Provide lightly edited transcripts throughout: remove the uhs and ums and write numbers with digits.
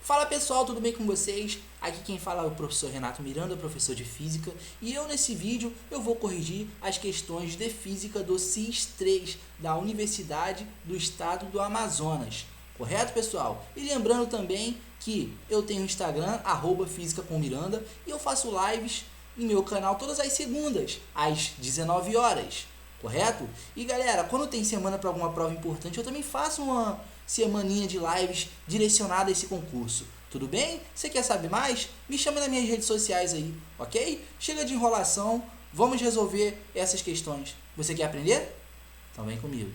Fala pessoal, tudo bem com vocês? Aqui quem fala é o professor Renato Miranda, professor de Física, e eu nesse vídeo eu vou corrigir as questões de Física do CIS 3 da Universidade do Estado do Amazonas. Correto, pessoal? E lembrando também que eu tenho o Instagram, @física_com_miranda, e eu faço lives em meu canal todas as segundas, às 19 horas. Correto? E galera, quando tem semana para alguma prova importante, eu também faço uma semaninha de lives direcionada a esse concurso. Tudo bem? Você quer saber mais? Me chama nas minhas redes sociais aí, ok? Chega de enrolação, vamos resolver essas questões. Você quer aprender? Então vem comigo.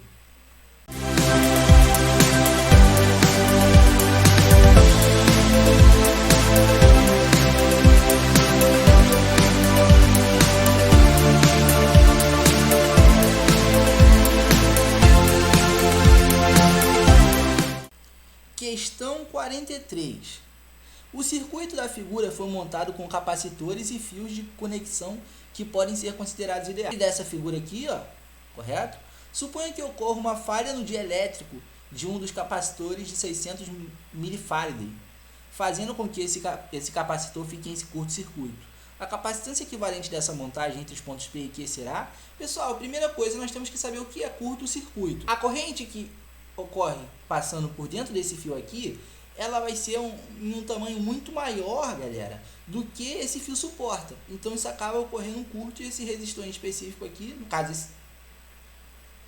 Questão 43. O circuito da figura foi montado com capacitores e fios de conexão que podem ser considerados ideais. E dessa figura aqui, ó, correto? Suponha que ocorra uma falha no dielétrico de um dos capacitores de 600 mF, fazendo com que esse capacitor fique em curto-circuito. A capacitância equivalente dessa montagem entre os pontos P e Q será? Pessoal, a primeira coisa, nós temos que saber o que é curto-circuito. A corrente que ocorre passando por dentro desse fio aqui, ela vai ser em um tamanho muito maior, galera, do que esse fio suporta. Então isso acaba ocorrendo um curto e esse resistor em específico aqui, no caso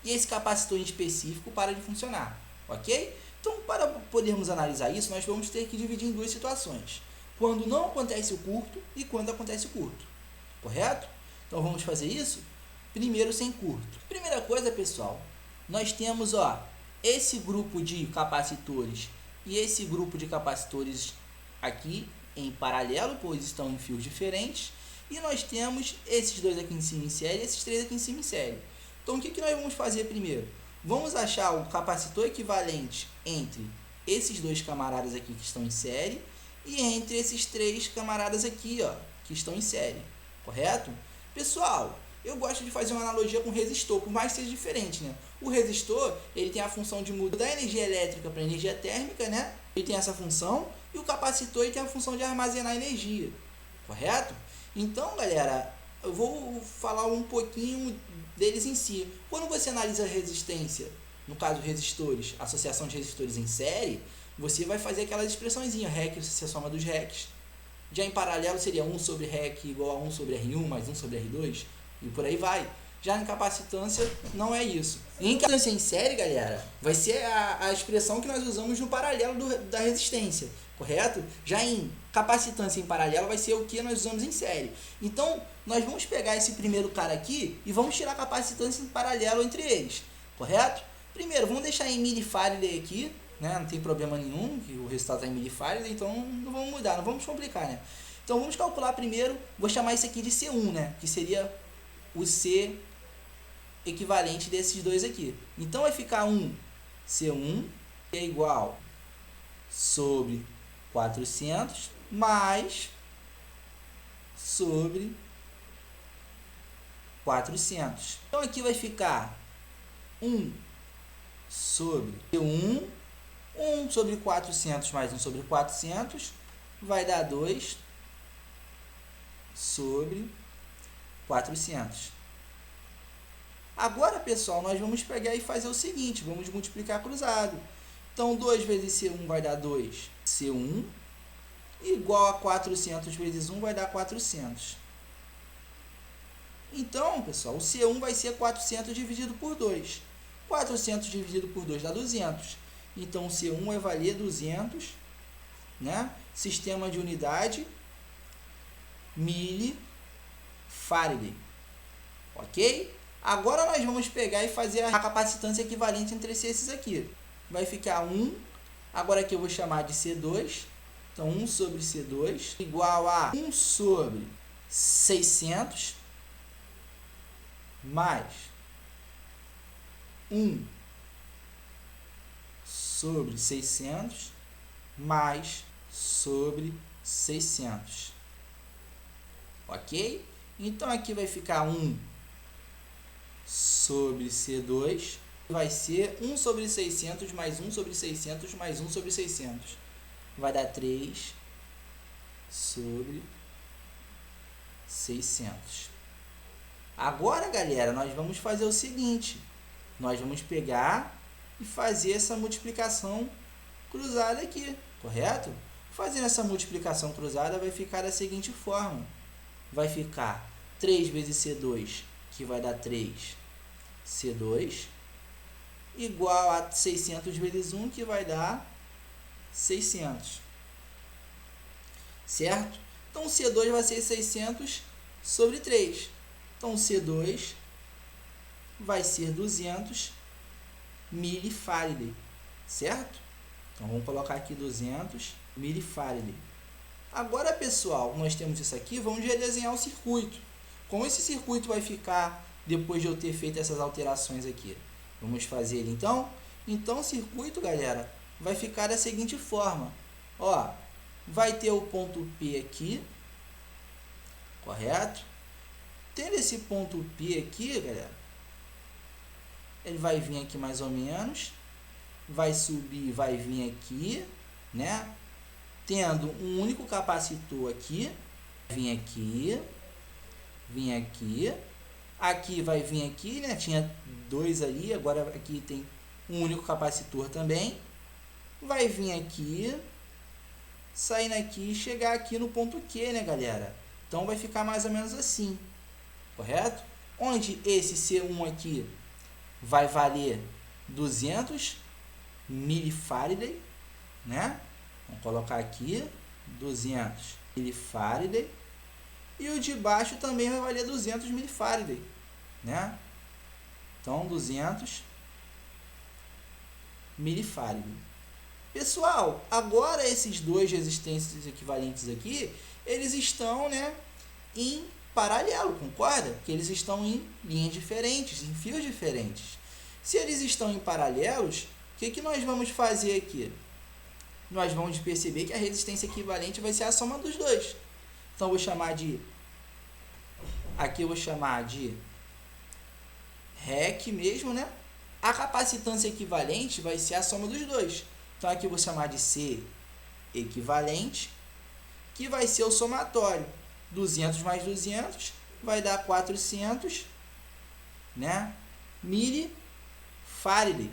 esse capacitor em específico para de funcionar, ok? Então, para podermos analisar isso, nós vamos ter que dividir em duas situações. Quando não acontece o curto e quando acontece o curto, correto? Então vamos fazer isso primeiro sem curto. Primeira coisa, pessoal, nós temos, ó, esse grupo de capacitores e esse grupo de capacitores aqui em paralelo, pois estão em fios diferentes, e nós temos esses dois aqui em cima em série e esses três aqui em cima em série. Então o que nós vamos fazer primeiro? Vamos achar o capacitor equivalente entre esses dois camaradas aqui que estão em série e entre esses três camaradas aqui, ó, que estão em série, correto? Pessoal, eu gosto de fazer uma analogia com o resistor, por mais que seja diferente, né? O resistor, ele tem a função de mudar da energia elétrica para energia térmica, né? Ele tem essa função, e o capacitor ele tem a função de armazenar energia, correto? Então, galera, eu vou falar um pouquinho deles em si. Quando você analisa a resistência, no caso resistores, associação de resistores em série, você vai fazer aquelas expressõezinhas, REC, você soma dos RECs. Já em paralelo seria 1 sobre REC igual a 1 sobre R1 mais 1 sobre R2, e por aí vai. Já em capacitância, não é isso. Em capacitância em série, galera, vai ser a expressão que nós usamos no paralelo da resistência, correto? Já em capacitância em paralelo, vai ser o que nós usamos em série. Então, nós vamos pegar esse primeiro cara aqui e vamos tirar a capacitância em paralelo entre eles, correto? Primeiro, vamos deixar em milifarad aqui, né? Não tem problema nenhum, que o resultado está em milifarad, então não vamos mudar, não vamos complicar, né? Então, vamos calcular primeiro, vou chamar isso aqui de C1, né? Que seria o C equivalente desses dois aqui. Então vai ficar C1 é igual sobre 400 mais sobre 400. Então aqui vai ficar 1 sobre C1, 1 sobre 400 mais 1 sobre 400 vai dar 2 sobre 400. Agora, pessoal, nós vamos pegar e fazer o seguinte, vamos multiplicar cruzado. Então, 2 vezes C1 vai dar 2C1, igual a 400 vezes 1 vai dar 400. Então, pessoal, o C1 vai ser 400 dividido por 2. 400 dividido por 2 dá 200. Então, o C1 vai valer 200, né? Sistema de unidade, milifarad. Ok? Agora nós vamos pegar e fazer a capacitância equivalente entre esses aqui. Vai ficar 1, agora aqui eu vou chamar de C2. Então 1 sobre C2 igual a 1 sobre 600 mais 1 sobre 600 mais sobre 600. Ok? Então aqui vai ficar 1 sobre C2 vai ser 1 sobre 600 mais 1 sobre 600 mais 1 sobre 600. vai dar 3 sobre 600. Agora, galera, nós vamos fazer o seguinte. Nós vamos pegar e fazer essa multiplicação cruzada aqui, correto? Fazendo essa multiplicação cruzada vai ficar da seguinte forma. Vai ficar 3 vezes C2, que vai dar 3C2, igual a 600 vezes 1, que vai dar 600. Certo? Então, C2 vai ser 600 sobre 3. Então, C2 vai ser 200 milifarad, certo? Então, vamos colocar aqui 200 milifarad. Agora, pessoal, nós temos isso aqui, vamos redesenhar o circuito. Como esse circuito vai ficar depois de eu ter feito essas alterações aqui? Vamos fazer ele, então? Então, o circuito, galera, vai ficar da seguinte forma. Ó, vai ter o ponto P aqui, correto? Tendo esse ponto P aqui, galera, ele vai vir aqui mais ou menos, vai subir, vai vir aqui, né? Tendo um único capacitor aqui, vir aqui, aqui vai vir aqui, né? Tinha 2 ali, agora aqui tem um único capacitor também, vai vir aqui, saindo aqui e chegar aqui no ponto Q, né, galera? Então vai ficar mais ou menos assim, correto? Onde esse C1 aqui vai valer 200 milifarad, né? Vamos colocar aqui 200 milifarad, e o de baixo também vai valer 200 milifarad, né? Então 200 milifarad. Pessoal, agora esses dois resistências equivalentes aqui, eles estão, né, em paralelo, concorda? Que eles estão em linhas diferentes, em fios diferentes. Se eles estão em paralelos, o que nós vamos fazer aqui? Nós vamos perceber que a resistência equivalente vai ser a soma dos dois. Então, eu vou chamar de... Aqui eu vou chamar de REC mesmo, né? A capacitância equivalente vai ser a soma dos dois. Então, aqui eu vou chamar de C equivalente, que vai ser o somatório. 200 mais 200 vai dar 400, né? Milifarad,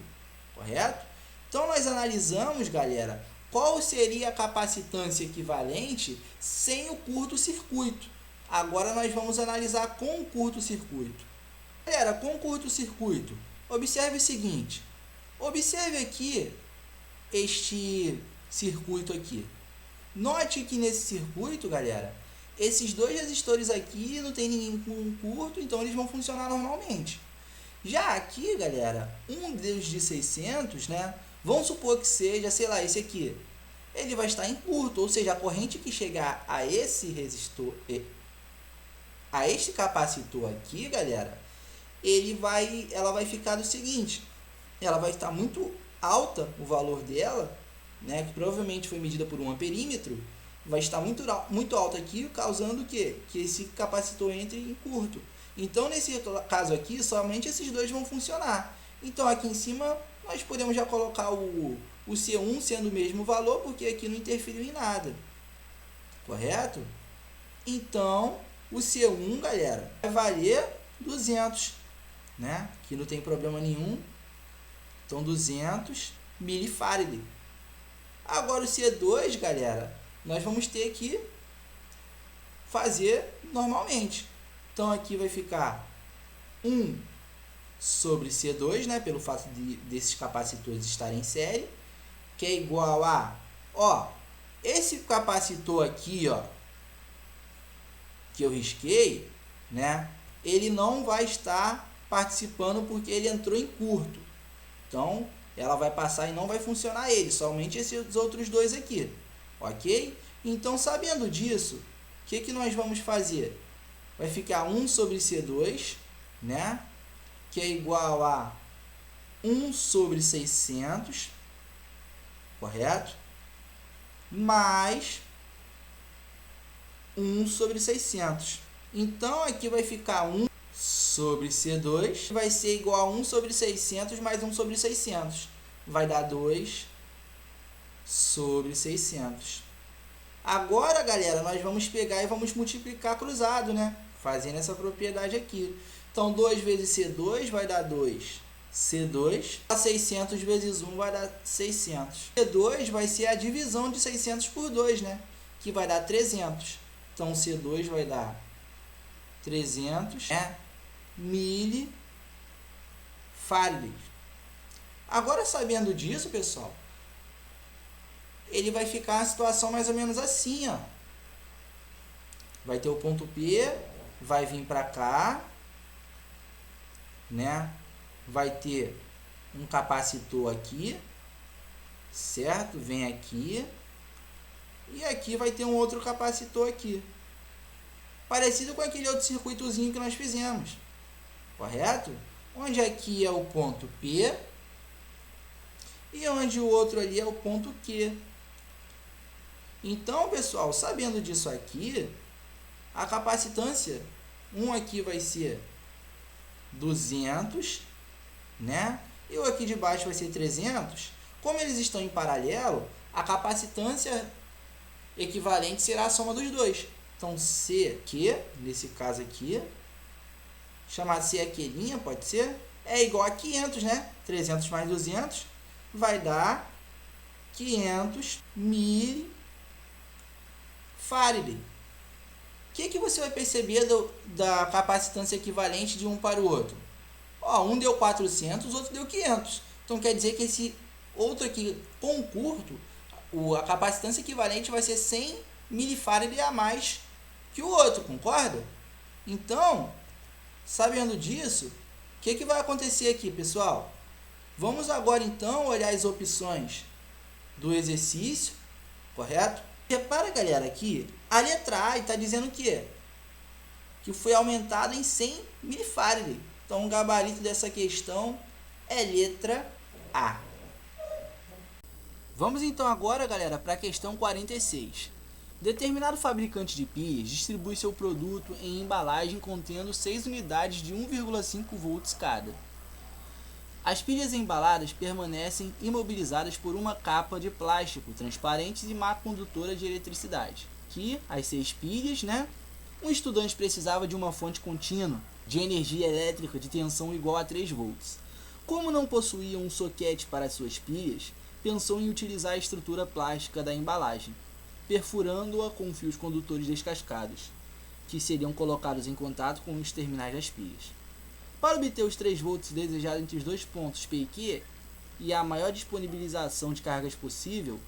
correto? Então, nós analisamos, galera, qual seria a capacitância equivalente sem o curto-circuito. Agora, nós vamos analisar com o curto-circuito. Galera, com o curto-circuito, observe o seguinte. Observe aqui este circuito aqui. Note que nesse circuito, galera, esses dois resistores aqui não tem ninguém com curto, então eles vão funcionar normalmente. Já aqui, galera, um dos de 600, né? Vamos supor que seja, sei lá, esse aqui. Ele vai estar em curto, ou seja, a corrente que chegar a esse resistor, a este capacitor aqui, galera, ela vai ficar do seguinte. Ela vai estar muito alta, o valor dela, né, que provavelmente foi medida por 1 amperímetro, vai estar muito alto aqui, causando o quê? Que esse capacitor entre em curto. Então, nesse caso aqui, somente esses dois vão funcionar. Então, aqui em cima, nós podemos já colocar o C1 sendo o mesmo valor, porque aqui não interferiu em nada. Correto? Então, o C1, galera, vai valer 200, né? Aqui não tem problema nenhum. Então, 200 milifarad. Agora, o C2, galera, nós vamos ter que fazer normalmente. Então, aqui vai ficar 1 sobre C2, né, pelo fato desses capacitores estarem em série, que é igual a, ó, esse capacitor aqui, ó, que eu risquei, né, ele não vai estar participando porque ele entrou em curto. Então, ela vai passar e não vai funcionar ele, somente esses outros dois aqui, ok? Então, sabendo disso, o que nós vamos fazer? Vai ficar 1 sobre C2, né? Que é igual a 1 sobre 600, correto? Mais 1 sobre 600. Então, aqui vai ficar 1 sobre C2, vai ser igual a 1 sobre 600 mais 1 sobre 600. Vai dar 2 sobre 600. Agora, galera, nós vamos pegar e vamos multiplicar cruzado, né? Fazendo essa propriedade aqui. Então, 2 vezes C2 vai dar 2. C2. 600 vezes 1 vai dar 600. C2 vai ser a divisão de 600 por 2, né? Que vai dar 300. Então, C2 vai dar 300 milifarads. Agora, sabendo disso, pessoal, ele vai ficar a situação mais ou menos assim, ó. Vai ter o ponto P, vai vir para cá, né? Vai ter um capacitor aqui, certo? Vem aqui. E aqui vai ter um outro capacitor aqui. Parecido com aquele outro circuitozinho que nós fizemos. Correto? Onde aqui é o ponto P. E onde o outro ali é o ponto Q. Então, pessoal, sabendo disso aqui, a capacitância, um aqui vai ser 200, né? E o aqui de baixo vai ser 300. Como eles estão em paralelo, a capacitância equivalente será a soma dos dois. Então, CQ, nesse caso aqui, chamado CQ', pode ser, é igual a 500, né? 300 mais 200 vai dar 500 milifarad. O que você vai perceber da capacitância equivalente de um para o outro? Ó, um deu 400, o outro deu 500. Então, quer dizer que esse outro aqui, com curto, a capacitância equivalente vai ser 100 milifarad a mais que o outro, concorda? Então, sabendo disso, o que vai acontecer aqui, pessoal? Vamos agora, então, olhar as opções do exercício, correto? Repara, galera, aqui, a letra A está dizendo o quê? Que foi aumentado em 100 milifarad. Então, o gabarito dessa questão é letra A. Vamos então agora, galera, para a questão 46. Determinado fabricante de pilhas distribui seu produto em embalagem contendo 6 unidades de 1,5 volts cada. As pilhas embaladas permanecem imobilizadas por uma capa de plástico transparente e má condutora de eletricidade. Que as 6 pilhas, né? Um estudante precisava de uma fonte contínua de energia elétrica de tensão igual a 3 volts. Como não possuía um soquete para suas pilhas, pensou em utilizar a estrutura plástica da embalagem, perfurando-a com fios condutores descascados, que seriam colocados em contato com os terminais das pilhas. Para obter os 3 volts desejados entre os dois pontos P e Q e a maior disponibilização de cargas possível,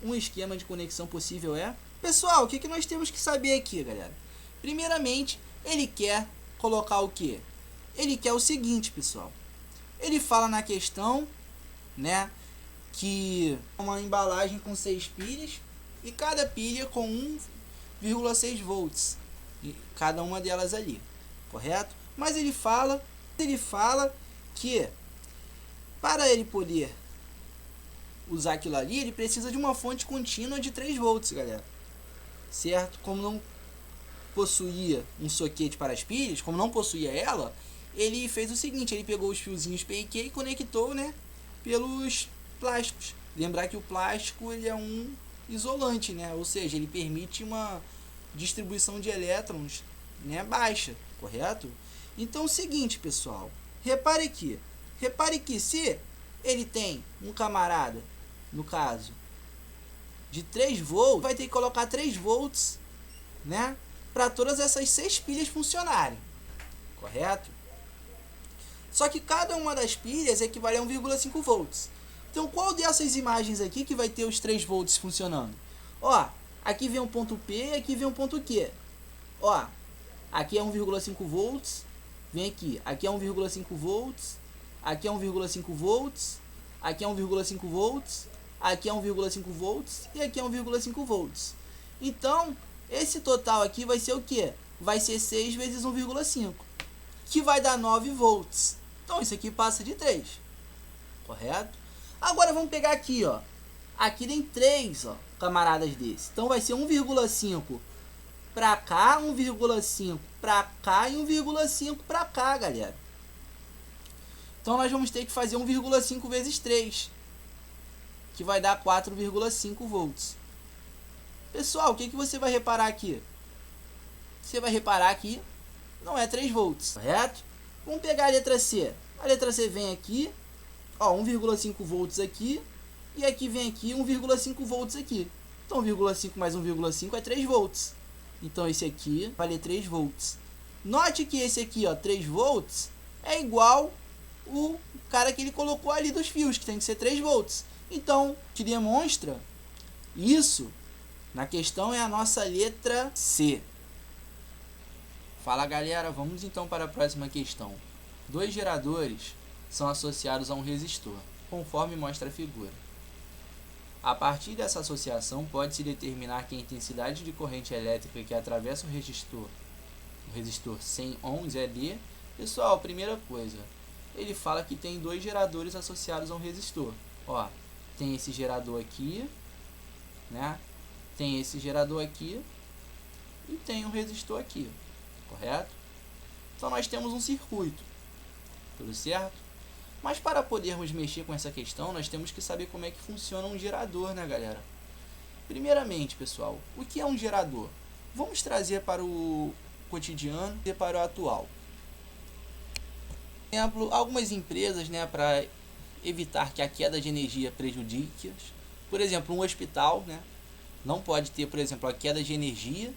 um esquema de conexão possível é... Pessoal, o que nós temos que saber aqui, galera? Primeiramente, ele quer colocar o quê? Ele quer o seguinte, pessoal. Ele fala na questão, né, que uma embalagem com 6 pilhas e cada pilha com 1,6 volts, cada uma delas ali, correto? Mas ele fala que para ele poder usar aquilo ali, ele precisa de uma fonte contínua de 3 volts, galera. Certo? Como não possuía um soquete para as pilhas, como não possuía ela, ele fez o seguinte, ele pegou os fiozinhos P e Q e conectou, né, pelos plásticos. Lembrar que o plástico ele é um isolante, né? Ou seja, ele permite uma distribuição de elétrons, né, baixa, correto? Então, é o seguinte, pessoal, repare que se ele tem um camarada, no caso, de 3 volts, vai ter que colocar 3 volts, né, para todas essas 6 pilhas funcionarem, correto? Só que cada uma das pilhas equivale a 1,5 volts. Então, qual dessas imagens aqui que vai ter os 3 volts funcionando? Ó, aqui vem um ponto P, aqui vem um ponto Q. Ó, aqui é 1,5 volts, vem aqui é 1,5 volts, aqui é 1,5 volts, aqui é 1,5 volts, aqui é 1,5 volts e aqui é 1,5 volts. Então, esse total aqui vai ser o quê? Vai ser 6 vezes 1,5, que vai dar 9 volts. Então, isso aqui passa de 3, correto? Agora, vamos pegar aqui, ó. Aqui tem 3, ó, camaradas desse. Então, vai ser 1,5 para cá, 1,5 para cá e 1,5 para cá, galera. Então, nós vamos ter que fazer 1,5 vezes 3, que vai dar 4,5 volts. Pessoal, o que você vai reparar aqui? Você vai reparar que não é 3 volts, correto? Vamos pegar a letra C. A letra C vem aqui, ó, 1,5 volts aqui, e aqui vem aqui 1,5 volts aqui. Então 1,5 mais 1,5 é 3 volts. Então esse aqui vale 3 volts. Note que esse aqui, ó, 3 volts, é igual o cara que ele colocou ali dos fios, que tem que ser 3 volts. Então, te demonstra isso na questão é a nossa letra C. Fala galera, vamos então para a próxima questão. Dois geradores são associados a um resistor, conforme mostra a figura. A partir dessa associação, pode-se determinar que a intensidade de corrente elétrica que atravessa o resistor 100 ohms é de... Pessoal, primeira coisa, ele fala que tem dois geradores associados a um resistor. Ó, tem esse gerador aqui, né? Tem esse gerador aqui e tem um resistor aqui, correto? Então nós temos um circuito, tudo certo? Mas para podermos mexer com essa questão, nós temos que saber como é que funciona um gerador, né, galera? Primeiramente, pessoal, o que é um gerador? Vamos trazer para o cotidiano e para o atual. Por exemplo, algumas empresas, né, para evitar que a queda de energia prejudique, por exemplo, um hospital, né, não pode ter, por exemplo, a queda de energia,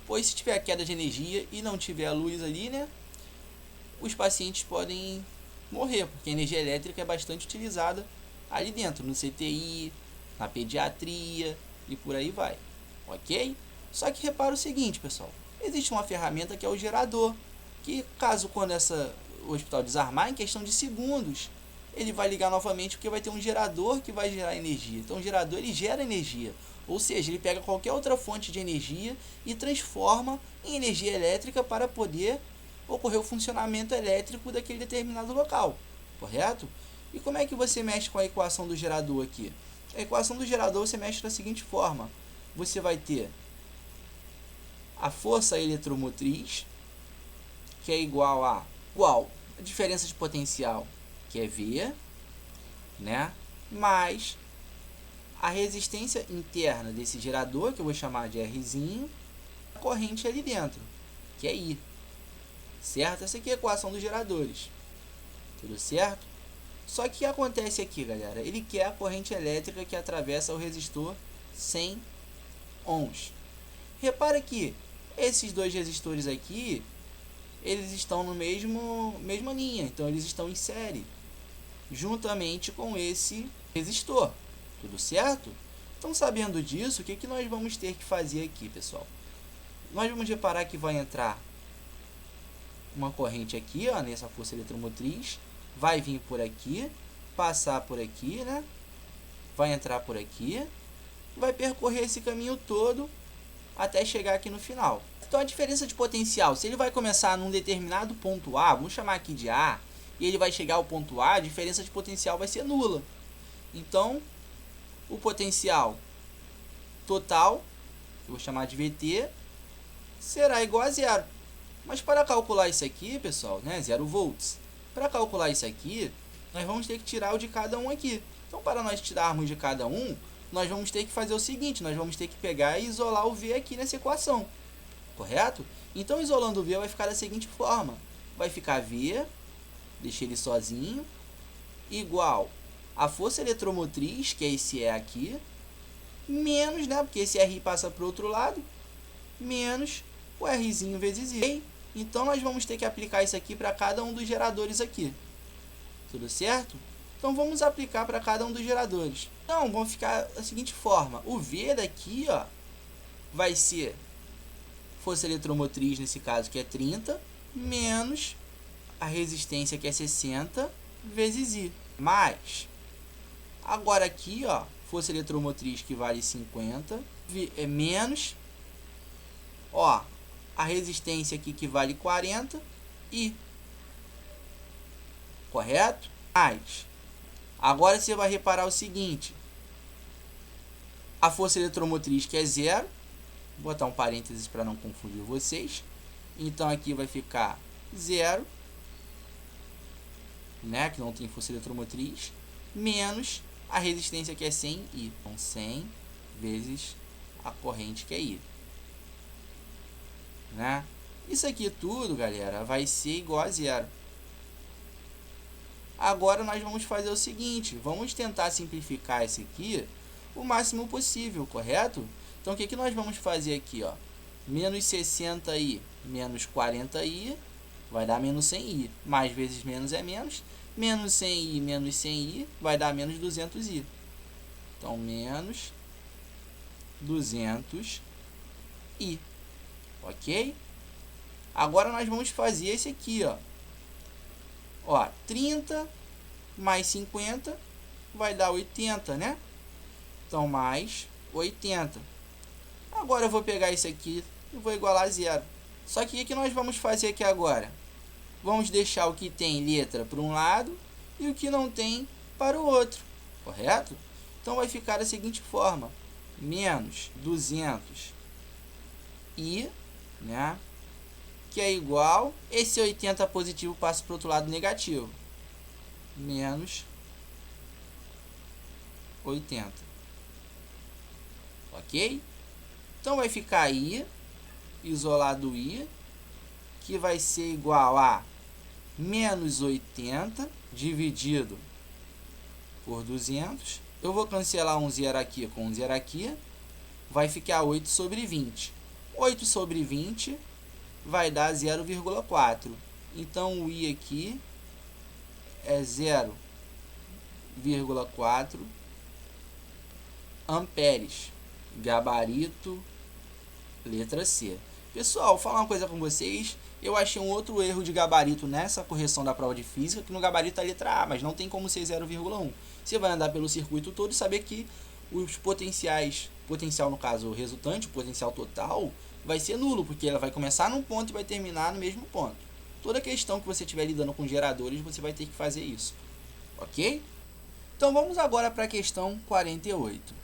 pois se tiver a queda de energia e não tiver a luz ali, né, os pacientes podem morrer, porque a energia elétrica é bastante utilizada ali dentro, no CTI, na pediatria e por aí vai, ok? Só que repara o seguinte, pessoal, existe uma ferramenta que é o gerador, que caso quando o hospital desarmar, em questão de segundos, ele vai ligar novamente, porque vai ter um gerador que vai gerar energia. Então o gerador ele gera energia, ou seja, ele pega qualquer outra fonte de energia e transforma em energia elétrica para poder ocorrer o funcionamento elétrico daquele determinado local, correto? E como é que você mexe com a equação do gerador aqui? A equação do gerador você mexe da seguinte forma: você vai ter a força eletromotriz, que é igual a diferença de potencial, que é V, né? Mais a resistência interna desse gerador, que eu vou chamar de Rzinho, a corrente ali dentro, que é I. Certo? Essa aqui é a equação dos geradores. Tudo certo? Só que o que acontece aqui, galera? Ele quer a corrente elétrica que atravessa o resistor 100 ohms. Repara que esses dois resistores aqui, eles estão no mesma linha, então eles estão em série, juntamente com esse resistor. Tudo certo? Então, sabendo disso, o que nós vamos ter que fazer aqui, pessoal? Nós vamos reparar que vai entrar uma corrente aqui, ó, nessa força eletromotriz, vai vir por aqui, passar por aqui, né? Vai entrar por aqui, vai percorrer esse caminho todo até chegar aqui no final. Então a diferença de potencial, se ele vai começar num determinado ponto A, vamos chamar aqui de A, e ele vai chegar ao ponto A, a diferença de potencial vai ser nula. Então, o potencial total, eu vou chamar de VT, será igual a zero. Mas para calcular isso aqui, pessoal, né, 0 volts, para calcular isso aqui, nós vamos ter que tirar o de cada um aqui. Então, para nós tirarmos de cada um, nós vamos ter que fazer o seguinte, nós vamos ter que pegar e isolar o V aqui nessa equação, correto? Então, isolando o V vai ficar da seguinte forma, vai ficar V, deixei ele sozinho, igual a força eletromotriz, que é esse E aqui, menos, né, porque esse R passa para o outro lado, menos o Rzinho vezes I. Então, nós vamos ter que aplicar isso aqui para cada um dos geradores aqui. Tudo certo? Então, vamos aplicar para cada um dos geradores. Então, vão ficar da seguinte forma. O V daqui, ó, vai ser força eletromotriz, nesse caso, que é 30, menos a resistência, que é 60, vezes I. Mais, agora aqui, ó, força eletromotriz, que vale 50, é menos, ó, a resistência aqui que vale 40 e correto? Mas agora você vai reparar o seguinte, a força eletromotriz que é zero, vou botar um parênteses para não confundir vocês, então aqui vai ficar zero, né, que não tem força eletromotriz, menos a resistência que é 100I. Então, 100 vezes a corrente que é I. Né? Isso aqui tudo, galera, vai ser igual a zero. Agora nós vamos fazer o seguinte, vamos tentar simplificar esse aqui o máximo possível, correto? Então, o que nós vamos fazer aqui, ó? Menos 60i menos 40i vai dar menos 100i. Mais vezes menos é menos. Menos 100i menos 100i vai dar menos 200i. Então, menos 200i. Ok? Agora nós vamos fazer esse aqui, ó. Ó, 30 mais 50 vai dar 80, né? Então, mais 80. Agora eu vou pegar esse aqui e vou igualar a zero. Só que o que nós vamos fazer aqui agora? Vamos deixar o que tem letra para um lado e o que não tem para o outro, correto? Então, vai ficar da seguinte forma. Menos 200i, né? Que é igual, esse 80 positivo passa para o outro lado negativo. Menos 80. Ok? Então, vai ficar I, isolado I, que vai ser igual a menos 80 dividido por 200. Eu vou cancelar um zero aqui com um zero aqui. Vai ficar 8 sobre 20. 8 sobre 20 vai dar 0,4. Então, o I aqui é 0,4 amperes. Gabarito, letra C. Pessoal, vou falar uma coisa com vocês. Eu achei um outro erro de gabarito nessa correção da prova de física, que no gabarito é a letra A, mas não tem como ser 0,1. Você vai andar pelo circuito todo e saber que os potencial no caso o resultante, o potencial total, vai ser nulo, porque ela vai começar num ponto e vai terminar no mesmo ponto. Toda questão que você estiver lidando com geradores, você vai ter que fazer isso. Ok? Então, vamos agora para a questão 48.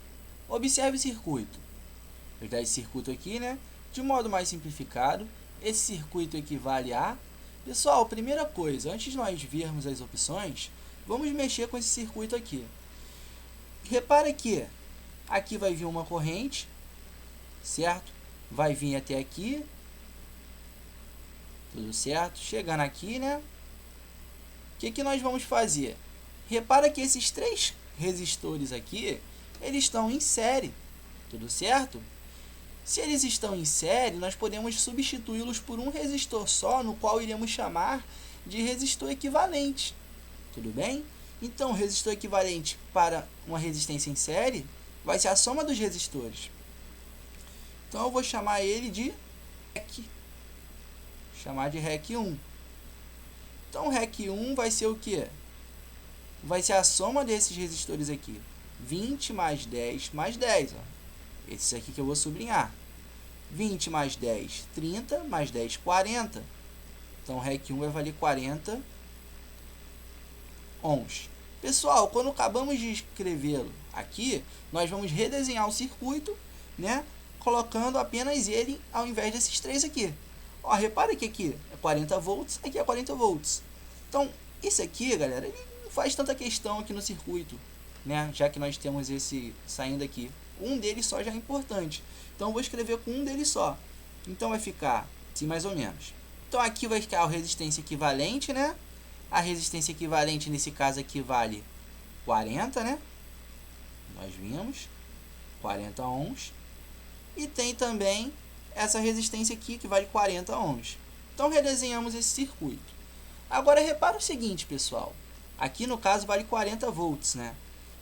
Observe o circuito. Vou pegar esse circuito aqui, né? De modo mais simplificado, esse circuito equivale a... Pessoal, primeira coisa, antes de nós vermos as opções, vamos mexer com esse circuito aqui. Repare que aqui vai vir uma corrente, certo? Vai vir até aqui, tudo certo? Chegando aqui, né? O que nós vamos fazer? Repara que esses três resistores aqui, eles estão em série, tudo certo? Se eles estão em série, nós podemos substituí-los por um resistor só, no qual iremos chamar de resistor equivalente, tudo bem? Então, o resistor equivalente para uma resistência em série vai ser a soma dos resistores. Então, eu vou chamar ele de REC. Chamar de REC 1. Então, o REC 1 vai ser o quê? Vai ser a soma desses resistores aqui. 20 mais 10 mais 10. Ó. Esse aqui que eu vou sublinhar. 20 mais 10, 30. Mais 10, 40. Então, o REC 1 vai valer 40 ohms. Pessoal, quando acabamos de escrevê-lo aqui, nós vamos redesenhar o circuito, né? Colocando apenas ele ao invés desses três aqui. Ó, repara que aqui é 40 volts, aqui é 40 volts. Então, isso aqui, galera, ele não faz tanta questão aqui no circuito, né? Já que nós temos esse saindo aqui. Um deles só já é importante. Então, eu vou escrever com um deles só. Então, vai ficar assim mais ou menos. Então, aqui vai ficar a resistência equivalente, né? A resistência equivalente, nesse caso aqui, vale 40, né? Nós vimos. 40 ohms. E tem também essa resistência aqui, que vale 40 ohms. Então, redesenhamos esse circuito. Agora, repara o seguinte, pessoal. Aqui, no caso, vale 40 volts, né?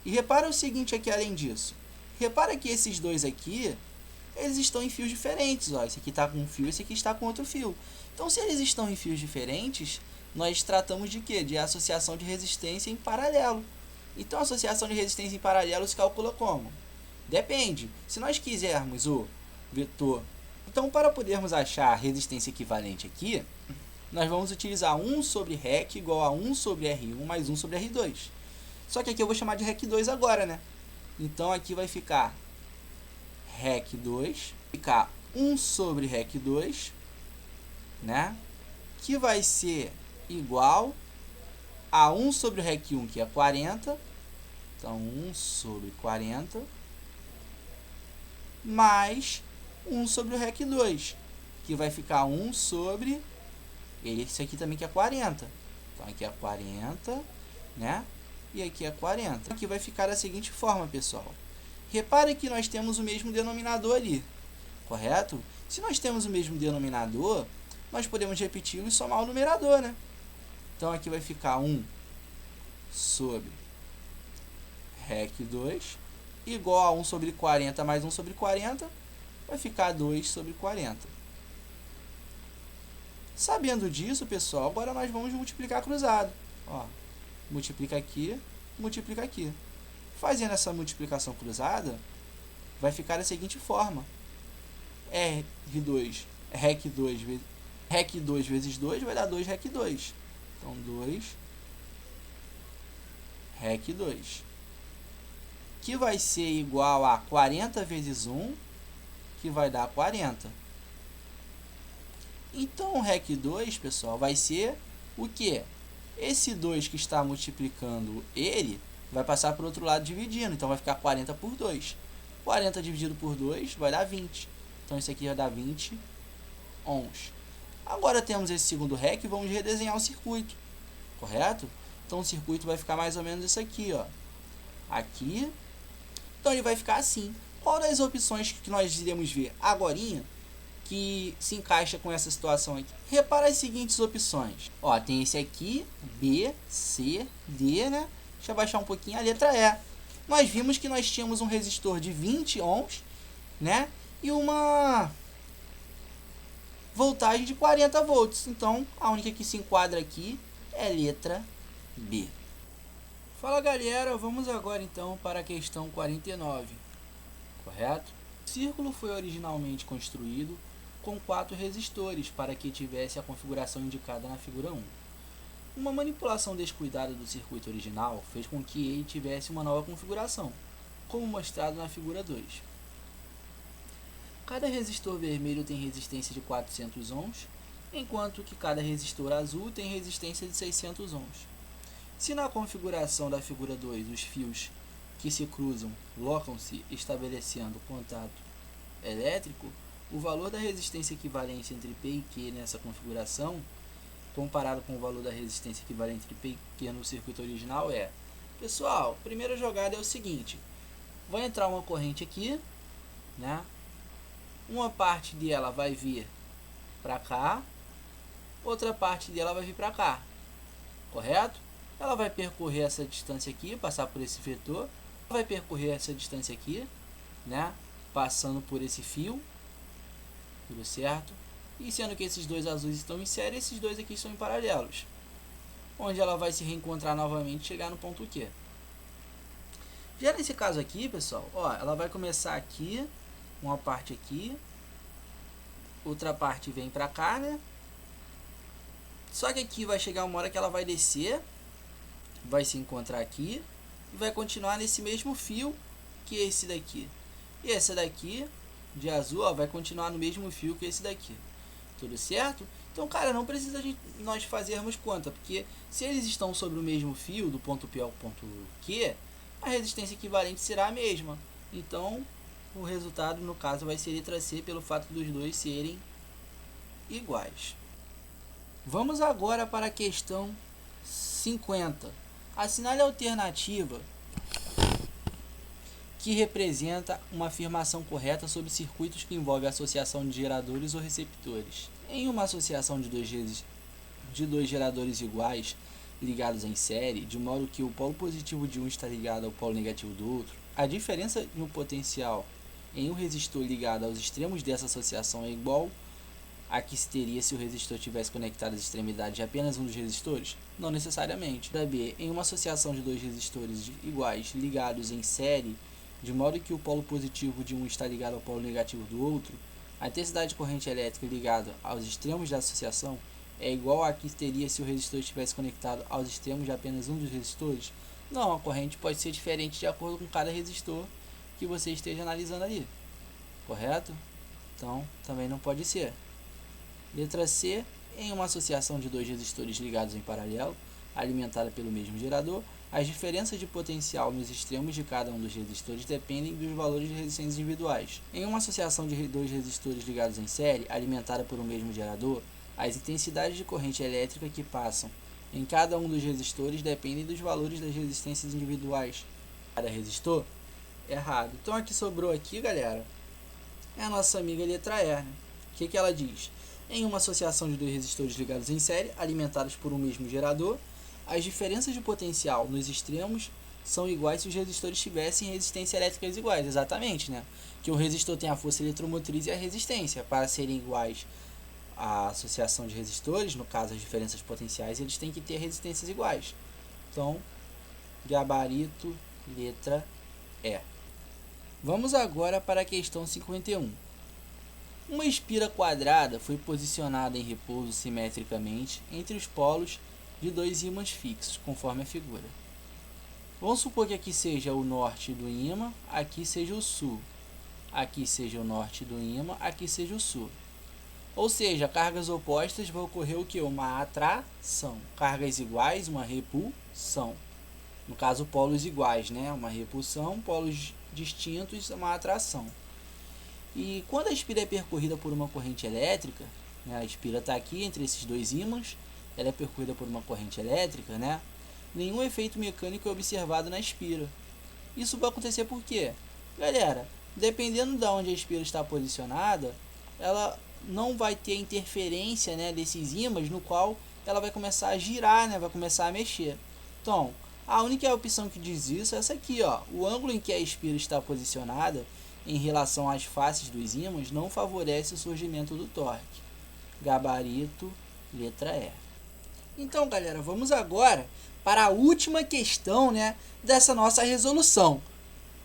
E repara o seguinte aqui, além disso. Repara que esses dois aqui, eles estão em fios diferentes. Ó. Esse aqui está com um fio, esse aqui está com outro fio. Então, se eles estão em fios diferentes, nós tratamos de quê? De associação de resistência em paralelo. Então, a associação de resistência em paralelo se calcula como? Depende. Se nós quisermos o vetor... Então, para podermos achar a resistência equivalente aqui, nós vamos utilizar 1 sobre REC igual a 1 sobre R1 mais 1 sobre R2. Só que aqui eu vou chamar de REC 2 agora, né? Então, aqui vai ficar REC 2, ficar 1 sobre REC 2, né? Que vai ser igual a 1 sobre o REC 1, que é 40. Então, 1 sobre 40 mais 1 sobre o REC 2, que vai ficar 1 sobre... Esse aqui também que é 40. Então, aqui é 40, né? E aqui é 40. Aqui vai ficar da seguinte forma, pessoal. Repare que nós temos o mesmo denominador ali, correto? Se nós temos o mesmo denominador, nós podemos repeti-lo e somar o numerador, né? Então, aqui vai ficar 1 sobre REC 2 igual a 1 sobre 40 mais 1 sobre 40, vai ficar 2 sobre 40. Sabendo disso, pessoal, agora nós vamos multiplicar cruzado. Ó, multiplica aqui, multiplica aqui. Fazendo essa multiplicação cruzada, vai ficar da seguinte forma. REC 2 vezes 2 vai dar 2 REC 2. Então, 2 REC 2. Que vai ser igual a 40 vezes 1, que vai dar 40. Então, o REC 2, pessoal, vai ser o quê? Esse 2 que está multiplicando ele, vai passar para o outro lado dividindo. Então, vai ficar 40 por 2. 40 dividido por 2 vai dar 20. Então, isso aqui vai dar 20 ohms. Agora, temos esse segundo REC e vamos redesenhar o circuito, correto? Então, o circuito vai ficar mais ou menos isso aqui, ó. Aqui. Então, ele vai ficar assim. Qual das opções que nós iremos ver agorinha que se encaixa com essa situação aqui? Repara as seguintes opções. Ó, tem esse aqui, B, C, D, né? Deixa eu baixar um pouquinho a letra E. Nós vimos que nós tínhamos um resistor de 20 ohms, né? E uma voltagem de 40 volts. Então, a única que se enquadra aqui é a letra B. Fala, galera, vamos agora então para a questão 49, correto? O círculo foi originalmente construído com 4 resistores para que tivesse a configuração indicada na figura 1. Uma manipulação descuidada do circuito original fez com que ele tivesse uma nova configuração, como mostrado na figura 2. Cada resistor vermelho tem resistência de 400 ohms, enquanto que cada resistor azul tem resistência de 600 ohms. Se na configuração da figura 2 os fios que se cruzam locam-se estabelecendo contato elétrico, o valor da resistência equivalente entre P e Q nessa configuração, comparado com o valor da resistência equivalente entre P e Q no circuito original é... Pessoal, a primeira jogada é o seguinte. Vai entrar uma corrente aqui, né? Uma parte dela vai vir para cá, outra parte dela vai vir para cá, correto? Ela vai percorrer essa distância aqui, passar por esse vetor, vai percorrer essa distância aqui, né? Passando por esse fio, tudo certo? E sendo que esses dois azuis estão em série, esses dois aqui estão em paralelos, onde ela vai se reencontrar novamente e chegar no ponto Q. Já nesse caso aqui, pessoal, ó, ela vai começar aqui, uma parte aqui, outra parte vem pra cá, né? Só que aqui vai chegar uma hora que ela vai descer, vai se encontrar aqui e vai continuar nesse mesmo fio que esse daqui. E esse daqui, de azul, ó, vai continuar no mesmo fio que esse daqui. Tudo certo? Então, cara, não precisa nós fazermos conta, porque se eles estão sobre o mesmo fio, do ponto P ao ponto Q, a resistência equivalente será a mesma. Então, o resultado, no caso, vai ser letra C, pelo fato dos dois serem iguais. Vamos agora para a questão 50. Assinale a alternativa que representa uma afirmação correta sobre circuitos que envolvem associação de geradores ou receptores. Em uma associação de dois geradores iguais ligados em série, de modo que o polo positivo de um está ligado ao polo negativo do outro, a diferença de um potencial em um resistor ligado aos extremos dessa associação é igual a que se teria se o resistor tivesse conectado às extremidades de apenas um dos resistores? Não necessariamente. B. Em uma associação de dois resistores iguais ligados em série, de modo que o polo positivo de um está ligado ao polo negativo do outro, a intensidade de corrente elétrica ligada aos extremos da associação é igual a que teria se o resistor estivesse conectado aos extremos de apenas um dos resistores? Não, a corrente pode ser diferente de acordo com cada resistor que você esteja analisando ali, correto? Então, também não pode ser. Letra C. Em uma associação de dois resistores ligados em paralelo, alimentada pelo mesmo gerador, As diferenças de potencial nos extremos de cada um dos resistores dependem dos valores de resistência individuais. Em uma associação de dois resistores ligados em série, alimentada por um mesmo gerador, as intensidades de corrente elétrica que passam em cada um dos resistores dependem dos valores das resistências individuais de cada resistor. Errado. Então aqui sobrou aqui, galera, é a nossa amiga letra E, né? O que ela diz? Em uma associação de dois resistores ligados em série, alimentados por um mesmo gerador, as diferenças de potencial nos extremos são iguais se os resistores tivessem resistências elétricas iguais. Exatamente, né? Que o resistor tem a força eletromotriz e a resistência. Para serem iguais à associação de resistores, no caso as diferenças potenciais, eles têm que ter resistências iguais. Então, gabarito, letra E. Vamos agora para a questão 51. Uma espira quadrada foi posicionada em repouso simetricamente entre os polos de dois ímãs fixos, conforme a figura. Vamos supor que aqui seja o norte do ímã, aqui seja o sul. Aqui seja o norte do ímã, aqui seja o sul. Ou seja, cargas opostas vai ocorrer o que? Uma atração. Cargas iguais, uma repulsão. No caso, polos iguais, né? Uma repulsão, polos distintos, uma atração. E quando a espira é percorrida por uma corrente elétrica, né? A espira está aqui entre esses dois ímãs, ela é percorrida por uma corrente elétrica, né? Nenhum efeito mecânico é observado na espira. Isso vai acontecer por quê? Galera, dependendo de onde a espira está posicionada, ela não vai ter interferência, né, desses ímãs, no qual ela vai começar a girar, né, vai começar a mexer. Então, a única opção que diz isso é essa aqui, ó. O ângulo em que a espira está posicionada em relação às faces dos ímãs não favorece o surgimento do torque. Gabarito, letra E. Então, galera, vamos agora para a última questão, né, dessa nossa resolução.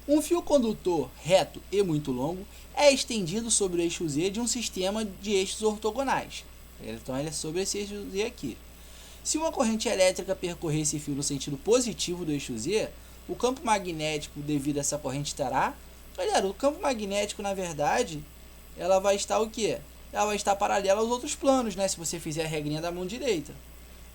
Um fio condutor reto e muito longo é estendido sobre o eixo Z de um sistema de eixos ortogonais. Então, ele é sobre esse eixo Z aqui. Se uma corrente elétrica percorrer esse fio no sentido positivo do eixo Z, o campo magnético devido a essa corrente estará... Galera, o campo magnético, na verdade, ela vai estar o quê? Ela vai estar paralela aos outros planos, né? Se você fizer a regrinha da mão direita.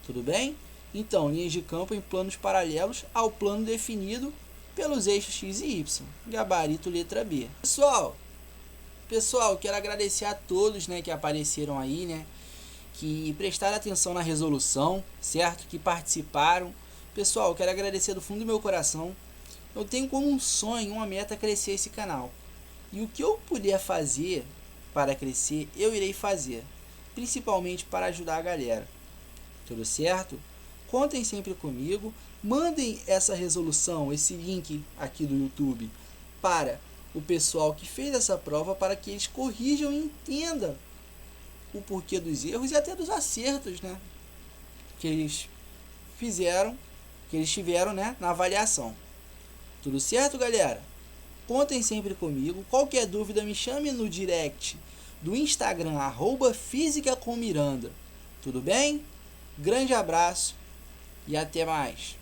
Tudo bem? Então, linhas de campo em planos paralelos ao plano definido pelos eixos X e Y. Gabarito, letra B. Pessoal, quero agradecer a todos, né, que apareceram aí, né? Que prestaram atenção na resolução, certo? Que participaram. Pessoal, quero agradecer do fundo do meu coração. Eu tenho como um sonho, uma meta, crescer esse canal. E o que eu puder fazer para crescer, eu irei fazer. Principalmente para ajudar a galera. Tudo certo? Contem sempre comigo. Mandem essa resolução, esse link aqui do YouTube para o pessoal que fez essa prova, para que eles corrijam e entendam o porquê dos erros e até dos acertos, né, que eles fizeram, que eles tiveram, né, na avaliação. Tudo certo, galera? Contem sempre comigo. Qualquer dúvida, me chame no direct do Instagram, @física com Miranda. Tudo bem? Grande abraço e até mais.